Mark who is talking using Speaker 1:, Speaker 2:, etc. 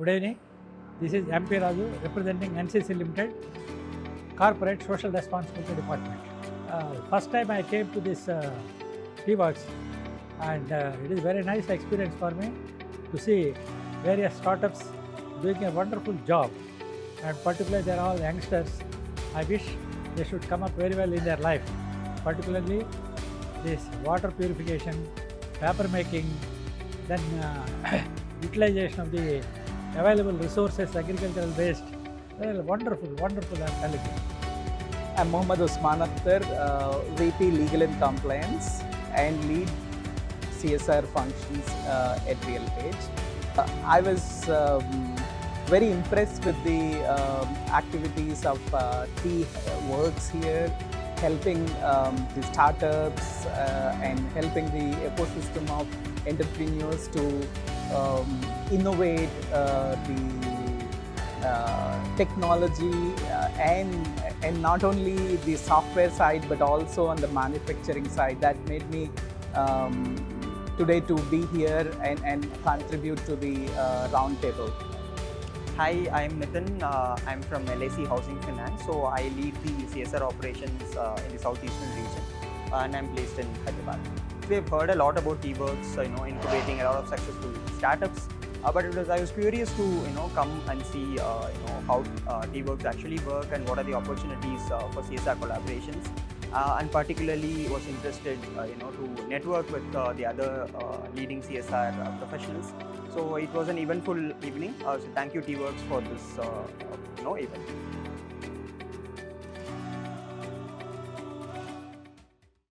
Speaker 1: Good evening. This is MP Raju representing NCC Limited, Corporate Social Responsibility Department. First time I came to this tea works, and it is very nice experience for me to see various startups doing a wonderful job, and particularly they are all youngsters. I wish they should come up very well in their life, particularly this water purification, paper making, then utilization of the available resources, agricultural waste. Well, wonderful, wonderful, I'm telling you.
Speaker 2: I'm Mohammad Usman Akhtar, VP Legal and Compliance and lead CSR functions at RealPage. I was very impressed with the activities of Tea Works here, helping the startups and helping the ecosystem of entrepreneurs to innovate the technology and not only the software side but also on the manufacturing side. That made me today to be here and contribute to the roundtable.
Speaker 3: Hi, I'm Nitin. I'm from LIC Housing Finance. So I lead the CSR operations in the southeastern region, and I'm based in Hyderabad. We've heard a lot about T-Works, incubating a lot of successful startups. But I was curious to come and see how T-Works actually work and what are the opportunities for CSR collaborations. And particularly was interested to network with the other leading CSR professionals. So it was an eventful evening. So thank you T-Works for this event.